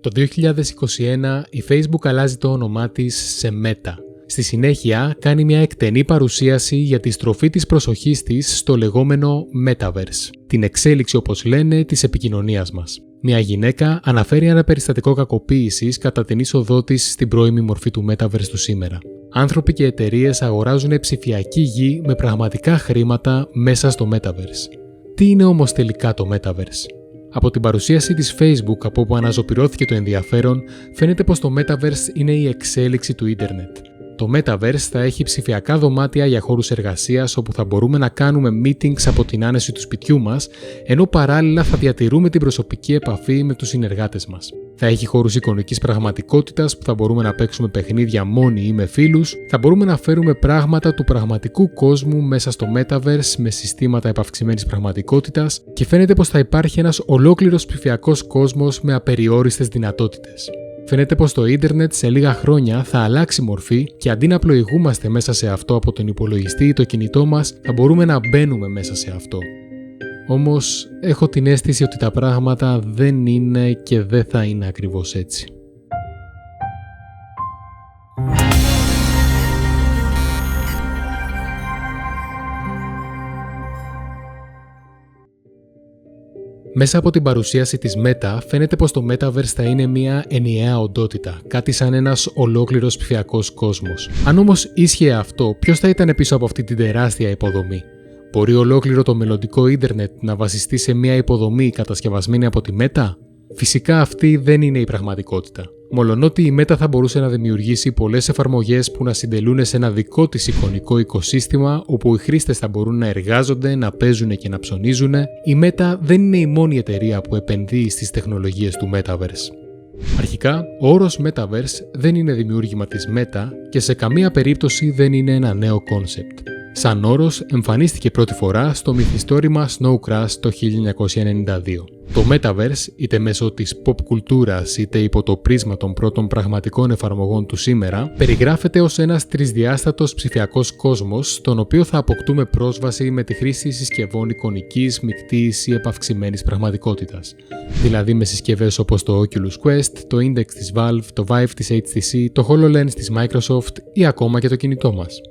Το 2021 η Facebook αλλάζει το όνομά της σε Meta. Στη συνέχεια κάνει μια εκτενή παρουσίαση για τη στροφή της προσοχής της στο λεγόμενο Metaverse, την εξέλιξη όπως λένε της επικοινωνίας μας. Μια γυναίκα αναφέρει ένα περιστατικό κακοποίησης κατά την είσοδό της στην πρώιμη μορφή του Metaverse του σήμερα. Άνθρωποι και εταιρείες αγοράζουν ψηφιακή γη με πραγματικά χρήματα μέσα στο Metaverse. Τι είναι όμως τελικά το Metaverse? Από την παρουσίαση της Facebook, από όπου αναζωπυρώθηκε το ενδιαφέρον, φαίνεται πως το Metaverse είναι η εξέλιξη του ίντερνετ. Το Metaverse θα έχει ψηφιακά δωμάτια για χώρους εργασίας όπου θα μπορούμε να κάνουμε meetings από την άνεση του σπιτιού μας, ενώ παράλληλα θα διατηρούμε την προσωπική επαφή με τους συνεργάτες μας. Θα έχει χώρους εικονικής πραγματικότητας που θα μπορούμε να παίξουμε παιχνίδια μόνοι ή με φίλους, θα μπορούμε να φέρουμε πράγματα του πραγματικού κόσμου μέσα στο Metaverse με συστήματα επαυξημένης πραγματικότητας και φαίνεται πως θα υπάρχει ένας ολόκληρος ψηφιακός κόσμος με απεριόριστες δυνατότητες. Φαίνεται πως το ίντερνετ σε λίγα χρόνια θα αλλάξει μορφή και αντί να πλοηγούμαστε μέσα σε αυτό από τον υπολογιστή ή το κινητό μας, θα μπορούμε να μπαίνουμε μέσα σε αυτό. Όμως έχω την αίσθηση ότι τα πράγματα δεν είναι και δεν θα είναι ακριβώς έτσι. Μέσα από την παρουσίαση της Meta φαίνεται πως το Metaverse θα είναι μια ενιαία οντότητα, κάτι σαν ένας ολόκληρος ψηφιακός κόσμος. Αν όμως ίσχυε αυτό, ποιος θα ήταν πίσω από αυτή την τεράστια υποδομή? Μπορεί ολόκληρο το μελλοντικό ίντερνετ να βασιστεί σε μια υποδομή κατασκευασμένη από τη Meta? Φυσικά αυτή δεν είναι η πραγματικότητα. Μολονότι η Meta θα μπορούσε να δημιουργήσει πολλές εφαρμογές που να συντελούν σε ένα δικό της εικονικό οικοσύστημα όπου οι χρήστες θα μπορούν να εργάζονται, να παίζουν και να ψωνίζουν, η Meta δεν είναι η μόνη εταιρεία που επενδύει στις τεχνολογίες του Metaverse. Αρχικά, ο όρος Metaverse δεν είναι δημιούργημα της Meta και σε καμία περίπτωση δεν είναι ένα νέο κόνσεπτ. Σαν όρος εμφανίστηκε πρώτη φορά στο μυθιστόρημα Snow Crash το 1992. Το Metaverse, είτε μέσω της pop κουλτούρας είτε υπό το πρίσμα των πρώτων πραγματικών εφαρμογών του σήμερα, περιγράφεται ως ένας τρισδιάστατος ψηφιακός κόσμος, στον οποίο θα αποκτούμε πρόσβαση με τη χρήση συσκευών εικονικής, μεικτής ή επαυξημένης πραγματικότητας. Δηλαδή με συσκευές όπως το Oculus Quest, το Index της Valve, το Vive της HTC, το HoloLens της Microsoft ή ακόμα και το κινητό μας.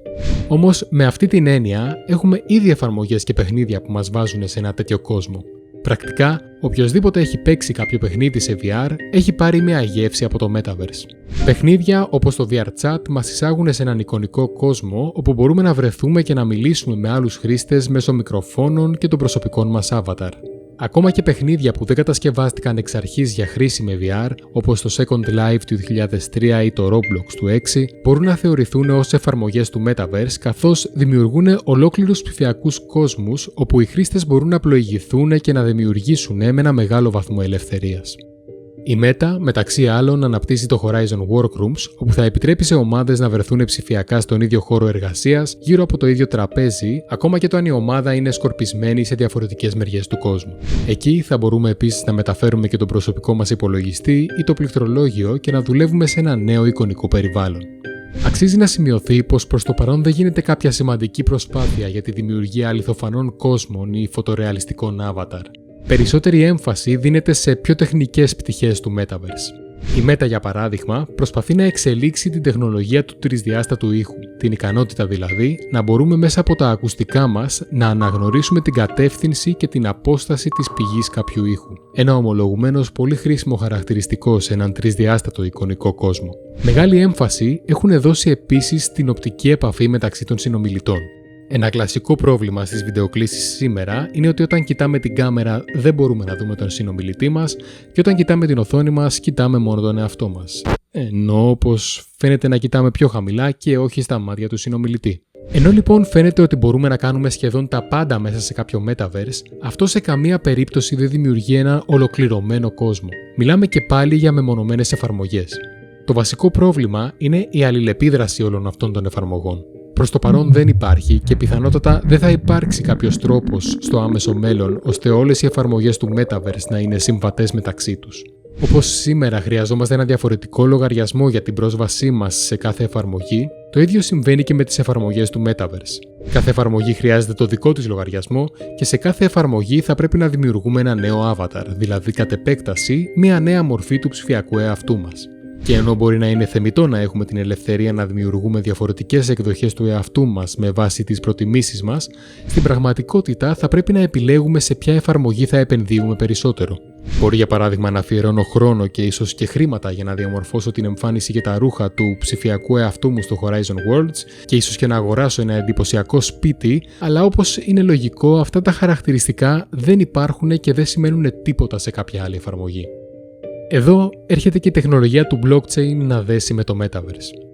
Όμως με αυτή την έννοια έχουμε ήδη εφαρμογές και παιχνίδια που μας βάζουν σε ένα τέτοιο κόσμο. Πρακτικά, οποιοσδήποτε έχει παίξει κάποιο παιχνίδι σε VR έχει πάρει μια γεύση από το Metaverse. Παιχνίδια όπως το VR Chat μας εισάγουν σε έναν εικονικό κόσμο όπου μπορούμε να βρεθούμε και να μιλήσουμε με άλλους χρήστες μέσω μικροφώνων και των προσωπικών μας avatar. Ακόμα και παιχνίδια που δεν κατασκευάστηκαν εξ αρχής για χρήση με VR, όπως το Second Life του 2003 ή το Roblox του 6, μπορούν να θεωρηθούν ως εφαρμογές του Metaverse, καθώς δημιουργούν ολόκληρους ψηφιακούς κόσμους όπου οι χρήστες μπορούν να πλοηγηθούν και να δημιουργήσουν με ένα μεγάλο βαθμό ελευθερίας. Η Meta, μεταξύ άλλων, αναπτύσσει το Horizon Workrooms, όπου θα επιτρέπει σε ομάδες να βρεθούν ψηφιακά στον ίδιο χώρο εργασίας, γύρω από το ίδιο τραπέζι, ακόμα και το αν η ομάδα είναι σκορπισμένη σε διαφορετικές μεριές του κόσμου. Εκεί θα μπορούμε επίσης να μεταφέρουμε και τον προσωπικό μας υπολογιστή ή το πληκτρολόγιο και να δουλεύουμε σε ένα νέο εικονικό περιβάλλον. Αξίζει να σημειωθεί πως προς το παρόν δεν γίνεται κάποια σημαντική προσπάθεια για τη δημιουργία αληθοφανών κόσμων ή φωτορεαλιστικών avatar. Περισσότερη έμφαση δίνεται σε πιο τεχνικές πτυχές του Metaverse. Η Meta, για παράδειγμα, προσπαθεί να εξελίξει την τεχνολογία του τρισδιάστατου ήχου, την ικανότητα δηλαδή να μπορούμε μέσα από τα ακουστικά μας να αναγνωρίσουμε την κατεύθυνση και την απόσταση της πηγής κάποιου ήχου. Ένα ομολογουμένως πολύ χρήσιμο χαρακτηριστικό σε έναν τρισδιάστατο εικονικό κόσμο. Μεγάλη έμφαση έχουν δώσει επίσης την οπτική επαφή μεταξύ των συνομιλητών. Ένα κλασικό πρόβλημα στις βιντεοκλήσεις σήμερα είναι ότι όταν κοιτάμε την κάμερα δεν μπορούμε να δούμε τον συνομιλητή μας και όταν κοιτάμε την οθόνη μας κοιτάμε μόνο τον εαυτό μας. Ενώ πως φαίνεται να κοιτάμε πιο χαμηλά και όχι στα μάτια του συνομιλητή. Ενώ λοιπόν φαίνεται ότι μπορούμε να κάνουμε σχεδόν τα πάντα μέσα σε κάποιο Metaverse, αυτό σε καμία περίπτωση δεν δημιουργεί ένα ολοκληρωμένο κόσμο. Μιλάμε και πάλι για μεμονωμένες εφαρμογές. Το βασικό πρόβλημα είναι η αλληλεπίδραση όλων αυτών των εφαρμογών. Προς το παρόν δεν υπάρχει και πιθανότατα δεν θα υπάρξει κάποιος τρόπος στο άμεσο μέλλον ώστε όλες οι εφαρμογές του Metaverse να είναι συμβατές μεταξύ τους. Όπως σήμερα χρειαζόμαστε ένα διαφορετικό λογαριασμό για την πρόσβασή μας σε κάθε εφαρμογή, το ίδιο συμβαίνει και με τις εφαρμογές του Metaverse. Κάθε εφαρμογή χρειάζεται το δικό της λογαριασμό και σε κάθε εφαρμογή θα πρέπει να δημιουργούμε ένα νέο avatar, δηλαδή κατ' επέκταση μια νέα μορφή του ψηφιακού εαυτού μας. Και ενώ μπορεί να είναι θεμιτό να έχουμε την ελευθερία να δημιουργούμε διαφορετικές εκδοχές του εαυτού μας με βάση τις προτιμήσεις μας, στην πραγματικότητα θα πρέπει να επιλέγουμε σε ποια εφαρμογή θα επενδύουμε περισσότερο. Μπορεί για παράδειγμα να αφιερώνω χρόνο και ίσως και χρήματα για να διαμορφώσω την εμφάνιση και τα ρούχα του ψηφιακού εαυτού μου στο Horizon Worlds και ίσως και να αγοράσω ένα εντυπωσιακό σπίτι, αλλά όπως είναι λογικό, αυτά τα χαρακτηριστικά δεν υπάρχουν και δεν σημαίνουν τίποτα σε κάποια άλλη εφαρμογή. Εδώ έρχεται και η τεχνολογία του blockchain να δέσει με το Metaverse.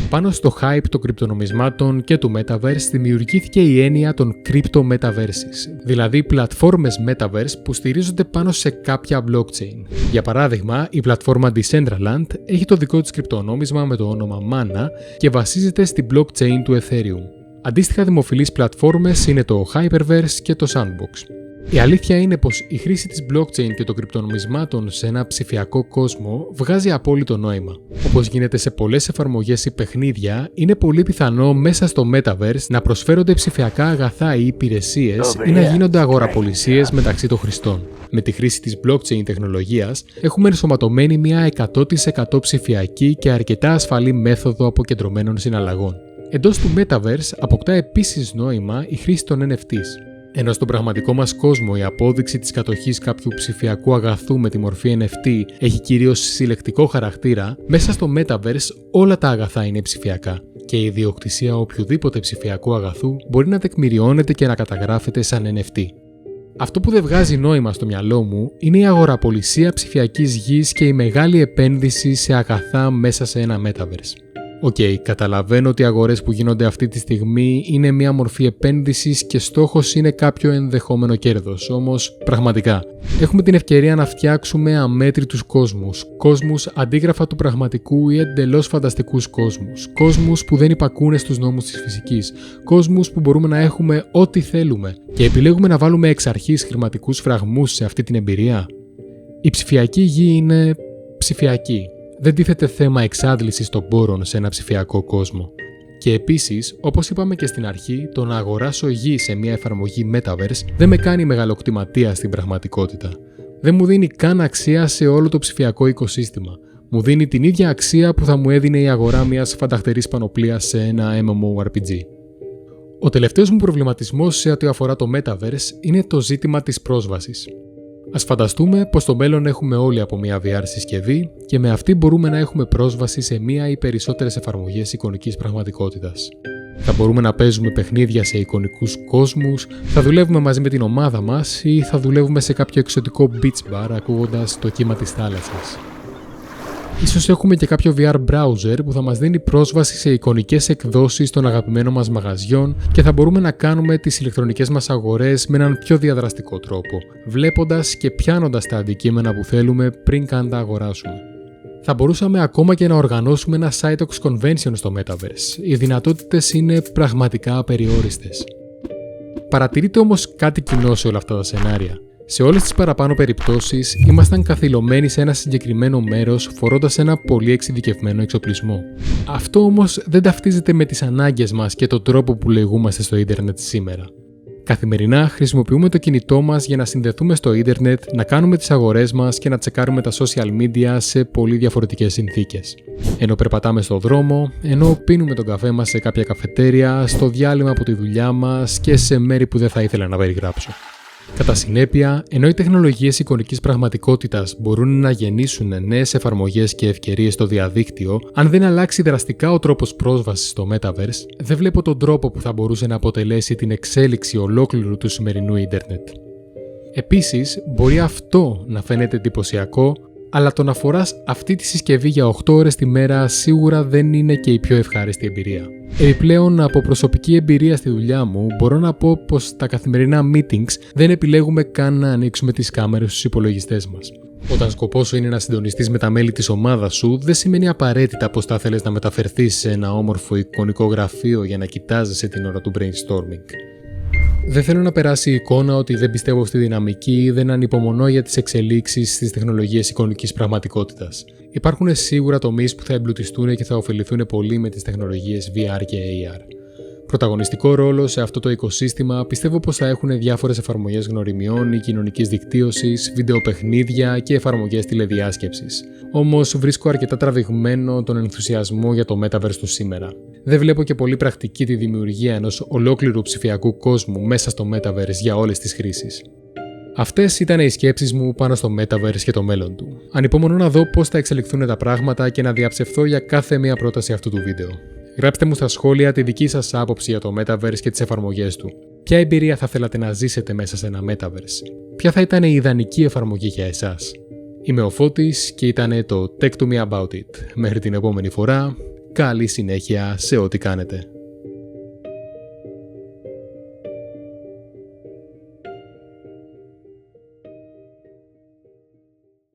Πάνω στο hype των κρυπτονομισμάτων και του Metaverse δημιουργήθηκε η έννοια των Crypto Metaverses, δηλαδή πλατφόρμες Metaverse που στηρίζονται πάνω σε κάποια blockchain. Για παράδειγμα, η πλατφόρμα Decentraland έχει το δικό της κρυπτονόμισμα με το όνομα Mana και βασίζεται στην blockchain του Ethereum. Αντίστοιχα δημοφιλείς πλατφόρμες είναι το Hyperverse και το Sandbox. Η αλήθεια είναι πως η χρήση της blockchain και των κρυπτονομισμάτων σε ένα ψηφιακό κόσμο βγάζει απόλυτο νόημα. Όπως γίνεται σε πολλές εφαρμογές ή παιχνίδια, είναι πολύ πιθανό μέσα στο Metaverse να προσφέρονται ψηφιακά αγαθά ή υπηρεσίες ή να γίνονται αγοραπολισίες μεταξύ των χρηστών. Με τη χρήση της blockchain τεχνολογίας έχουμε ενσωματωμένη μια 100% ψηφιακή και αρκετά ασφαλή μέθοδο αποκεντρωμένων συναλλαγών. Εντός του Metaverse αποκτά επίσης νόημα η χρήση των NFTs. Ενώ στον πραγματικό μας κόσμο η απόδειξη της κατοχής κάποιου ψηφιακού αγαθού με τη μορφή NFT έχει κυρίως συλλεκτικό χαρακτήρα, μέσα στο Metaverse όλα τα αγαθά είναι ψηφιακά και η ιδιοκτησία οποιοδήποτε ψηφιακού αγαθού μπορεί να τεκμηριώνεται και να καταγράφεται σαν NFT. Αυτό που δεν βγάζει νόημα στο μυαλό μου είναι η αγοραπολισία ψηφιακής γης και η μεγάλη επένδυση σε αγαθά μέσα σε ένα Metaverse. Καταλαβαίνω ότι οι αγορές που γίνονται αυτή τη στιγμή είναι μια μορφή επένδυσης και στόχος είναι κάποιο ενδεχόμενο κέρδος, όμως πραγματικά έχουμε την ευκαιρία να φτιάξουμε αμέτρητους κόσμους αντίγραφα του πραγματικού ή εντελώς φανταστικούς κόσμους που δεν υπακούνε στους νόμους της φυσικής, κόσμους που μπορούμε να έχουμε ό,τι θέλουμε και επιλέγουμε να βάλουμε εξ αρχής χρηματικούς φραγμούς σε αυτή την εμπειρία. Η ψηφιακή γη είναι ψηφιακή. Δεν τίθεται θέμα εξάντλησης των πόρων σε ένα ψηφιακό κόσμο. Και επίσης, όπως είπαμε και στην αρχή, το να αγοράσω γη σε μια εφαρμογή Metaverse δεν με κάνει μεγαλοκτηματία στην πραγματικότητα. Δεν μου δίνει καν αξία σε όλο το ψηφιακό οικοσύστημα. Μου δίνει την ίδια αξία που θα μου έδινε η αγορά μιας φανταχτερής πανοπλίας σε ένα MMORPG. Ο τελευταίος μου προβληματισμός σε ό,τι αφορά το Metaverse είναι το ζήτημα της πρόσβασης. Ας φανταστούμε πως στο μέλλον έχουμε όλοι από μια VR συσκευή και με αυτή μπορούμε να έχουμε πρόσβαση σε μία ή περισσότερες εφαρμογές εικονικής πραγματικότητας. Θα μπορούμε να παίζουμε παιχνίδια σε εικονικούς κόσμους, θα δουλεύουμε μαζί με την ομάδα μας ή θα δουλεύουμε σε κάποιο εξωτικό beach bar ακούγοντας το κύμα της θάλασσας. Ίσως έχουμε και κάποιο VR browser που θα μας δίνει πρόσβαση σε εικονικές εκδόσεις των αγαπημένων μας μαγαζιών και θα μπορούμε να κάνουμε τις ηλεκτρονικές μας αγορές με έναν πιο διαδραστικό τρόπο, βλέποντας και πιάνοντας τα αντικείμενα που θέλουμε πριν καν τα αγοράσουμε. Θα μπορούσαμε ακόμα και να οργανώσουμε ένα Sitox Convention στο Metaverse. Οι δυνατότητες είναι πραγματικά απεριόριστες. Παρατηρείται όμως κάτι κοινό σε όλα αυτά τα σενάρια. Σε όλες τις παραπάνω περιπτώσεις ήμασταν καθυλωμένοι σε ένα συγκεκριμένο μέρος φορώντας ένα πολύ εξειδικευμένο εξοπλισμό. Αυτό όμως δεν ταυτίζεται με τις ανάγκες μας και τον τρόπο που λεγούμαστε στο ίντερνετ σήμερα. Καθημερινά χρησιμοποιούμε το κινητό μας για να συνδεθούμε στο ίντερνετ, να κάνουμε τις αγορές μας και να τσεκάρουμε τα social media σε πολύ διαφορετικές συνθήκες. Ενώ περπατάμε στο δρόμο, ενώ πίνουμε τον καφέ μας σε κάποια καφετέρια, στο διάλειμμα από τη δουλειά μας και σε μέρη που δεν θα ήθελα να περιγράψω. Κατά συνέπεια, ενώ οι τεχνολογίες εικονικής πραγματικότητας μπορούν να γεννήσουν νέες εφαρμογές και ευκαιρίες στο διαδίκτυο, αν δεν αλλάξει δραστικά ο τρόπος πρόσβασης στο Metaverse, δεν βλέπω τον τρόπο που θα μπορούσε να αποτελέσει την εξέλιξη ολόκληρου του σημερινού ίντερνετ. Επίσης, μπορεί αυτό να φαίνεται εντυπωσιακό, αλλά το να φοράς αυτή τη συσκευή για 8 ώρες τη μέρα σίγουρα δεν είναι και η πιο ευχάριστη εμπειρία. Επιπλέον, από προσωπική εμπειρία στη δουλειά μου, μπορώ να πω πως στα καθημερινά meetings δεν επιλέγουμε καν να ανοίξουμε τις κάμερες στους υπολογιστές μας. Όταν σκοπός σου είναι να συντονιστείς με τα μέλη της ομάδας σου, δεν σημαίνει απαραίτητα πως θα θέλεις να μεταφερθείς σε ένα όμορφο εικονικό γραφείο για να κοιτάζεσαι την ώρα του brainstorming. Δεν θέλω να περάσει η εικόνα ότι δεν πιστεύω στη δυναμική ή δεν ανυπομονώ για τις εξελίξεις στις τεχνολογίες εικονικής πραγματικότητας. Υπάρχουν σίγουρα τομείς που θα εμπλουτιστούν και θα ωφεληθούν πολύ με τις τεχνολογίες VR και AR. Πρωταγωνιστικό ρόλο σε αυτό το οικοσύστημα πιστεύω πως θα έχουν διάφορες εφαρμογές γνωριμιών ή κοινωνικής δικτύωσης, βιντεοπαιχνίδια και εφαρμογές τηλεδιάσκεψης. Όμως βρίσκω αρκετά τραβηγμένο τον ενθουσιασμό για το Metaverse του σήμερα. Δεν βλέπω και πολύ πρακτική τη δημιουργία ενός ολόκληρου ψηφιακού κόσμου μέσα στο Metaverse για όλες τις χρήσεις. Αυτές ήταν οι σκέψεις μου πάνω στο Metaverse και το μέλλον του. Ανυπομονώ να δω πώς θα εξελιχθούν τα πράγματα και να διαψευθώ για κάθε μία πρόταση αυτού του βίντεο. Γράψτε μου στα σχόλια τη δική σας άποψη για το Metaverse και τις εφαρμογές του. Ποια εμπειρία θα θέλατε να ζήσετε μέσα σε ένα Metaverse? Ποια θα ήταν η ιδανική εφαρμογή για εσάς? Είμαι ο Φώτης και ήταν το Tech to Me About It. Μέχρι την επόμενη φορά, καλή συνέχεια σε ό,τι κάνετε.